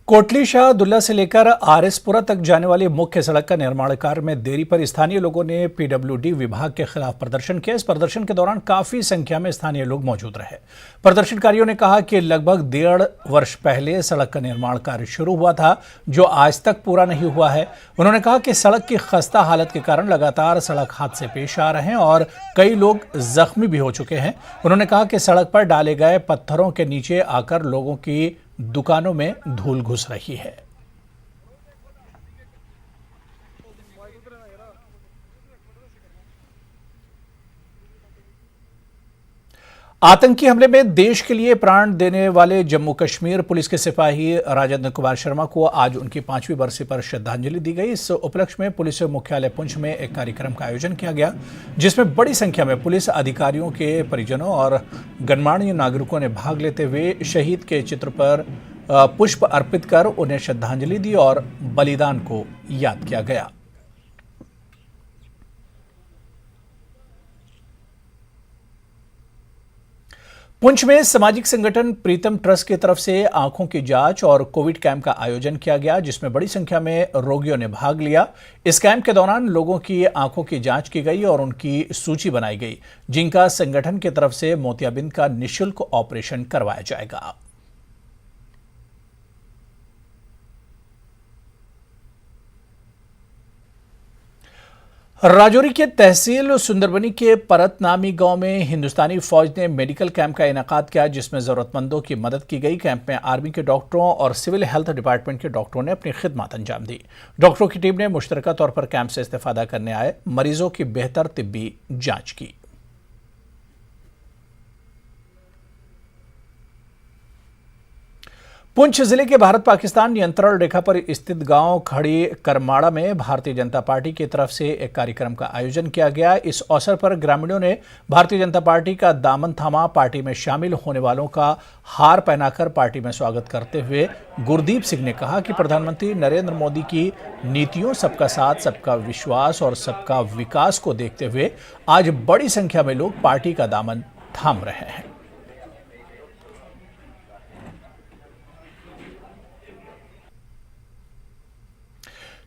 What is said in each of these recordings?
कोटली शाह दुल्ला से लेकर आरएसपुरा तक जाने वाली मुख्य सड़क का निर्माण कार्य में देरी पर स्थानीय लोगों ने पीडब्ल्यूडी विभाग के खिलाफ प्रदर्शन किया। इस प्रदर्शन के दौरान काफी संख्या में स्थानीय लोग मौजूद रहे। प्रदर्शनकारियों ने कहा कि लगभग 1.5 वर्ष पहले सड़क का निर्माण कार्य शुरू हुआ था, जो आज तक पूरा नहीं हुआ है। उन्होंने कहा कि सड़क की खस्ता हालत के कारण लगातार सड़क हादसे पेश आ रहे हैं और कई लोग जख्मी भी हो चुके हैं। उन्होंने कहा कि सड़क पर डाले गए पत्थरों के नीचे आकर लोगों की दुकानों में धूल घुस रही है। आतंकी हमले में देश के लिए प्राण देने वाले जम्मू कश्मीर पुलिस के सिपाही राजेंद्र कुमार शर्मा को आज उनकी 5वीं बरसी पर श्रद्धांजलि दी गई। इस उपलक्ष्य में पुलिस मुख्यालय पुंछ में एक कार्यक्रम का आयोजन किया गया, जिसमें बड़ी संख्या में पुलिस अधिकारियों के परिजनों और गणमान्य नागरिकों ने भाग लेते हुए शहीद के चित्र पर पुष्प अर्पित कर उन्हें श्रद्धांजलि दी और बलिदान को याद किया गया। पुंछ में सामाजिक संगठन प्रीतम ट्रस्ट की तरफ से आंखों की जांच और कोविड कैंप का आयोजन किया गया, जिसमें बड़ी संख्या में रोगियों ने भाग लिया। इस कैंप के दौरान लोगों की आंखों की जांच की गई और उनकी सूची बनाई गई, जिनका संगठन की तरफ से मोतियाबिंद का निःशुल्क ऑपरेशन करवाया जाएगा। राजौरी के तहसील सुंदरबनी के परत नामी गांव में हिंदुस्तानी फौज ने मेडिकल कैंप का इनेकाद किया, जिसमें जरूरतमंदों की मदद की गई। कैंप में आर्मी के डॉक्टरों और सिविल हेल्थ डिपार्टमेंट के डॉक्टरों ने अपनी खिदमत अंजाम दी। डॉक्टरों की टीम ने मुश्तरका तौर पर कैंप से इस्तेफादा करने आए मरीजों की बेहतर तिब्बी जांच की। पुंछ जिले के भारत पाकिस्तान नियंत्रण रेखा पर स्थित गांव खड़ी करमाड़ा में भारतीय जनता पार्टी की तरफ से एक कार्यक्रम का आयोजन किया गया। इस अवसर पर ग्रामीणों ने भारतीय जनता पार्टी का दामन थामा, पार्टी में शामिल होने वालों का हार पहनाकर पार्टी में स्वागत करते हुए गुरदीप सिंह ने कहा कि प्रधानमंत्री नरेंद्र मोदी की नीतियों सबका साथ, सबका विश्वास और सबका विकास को देखते हुए आज बड़ी संख्या में लोग पार्टी का दामन थाम रहे हैं।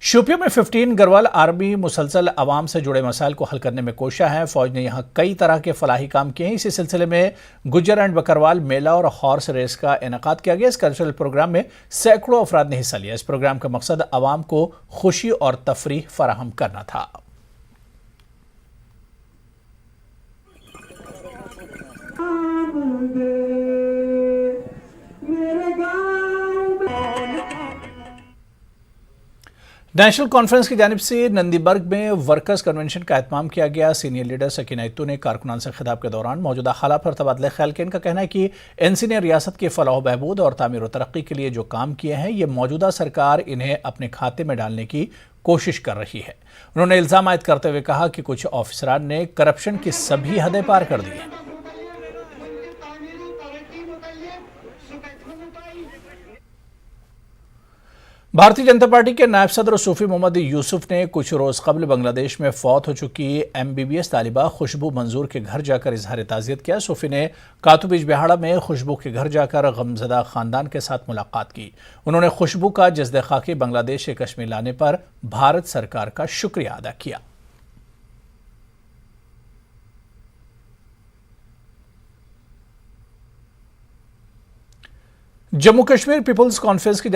शोपियां में 15 गढ़वाल आर्मी मुसलसल आवाम से जुड़े मसाइल को हल करने में कोशा है। फौज ने यहां कई तरह के फलाही काम किए हैं। इसी सिलसिले में गुज्जर एंड बकरवाल मेला और हॉर्स रेस का इनेकाद किया गया। इस कल्चरल प्रोग्राम में सैकड़ों अफराद ने हिस्सा लिया। इस प्रोग्राम का मकसद आवाम को खुशी और तफरीह फराहम करना था। नेशनल कॉन्फ्रेंस की जानिब से नंदीबर्ग में वर्कर्स कन्वेंशन का एहतमाम किया गया। सीनियर लीडर सकीना इत्तू ने कारकुनान से खिताब के दौरान मौजूदा हालात पर तबादला ख्याल किया। इनका कहना है कि एनसी ने रियासत के फलाह बहबूद और तामीर व तरक्की के लिए जो काम किए हैं, ये मौजूदा सरकार इन्हें अपने खाते में डालने की कोशिश कर रही है। उन्होंने इल्जाम आयद करते हुए कहा कि कुछ ऑफिसरान ने करप्शन की सभी हदें पार कर दी हैं। भारतीय जनता पार्टी के नायब सदर सूफी मोहम्मद यूसुफ ने कुछ रोज कबल बांग्लादेश में फौत हो चुकी MBBS तालिबा खुशबू मंजूर के घर जाकर इजहार ताज़ियत किया। सूफी ने कातुबिज बिहाड़ा में खुशबू के घर जाकर गमजदा खानदान के साथ मुलाकात की। उन्होंने खुशबू का जज्द खाकी बांग्लादेश से कश्मीर लाने पर भारत सरकार का शुक्रिया अदा किया। जम्मू कश्मीर पीपुल्स कॉन्फ्रेंस की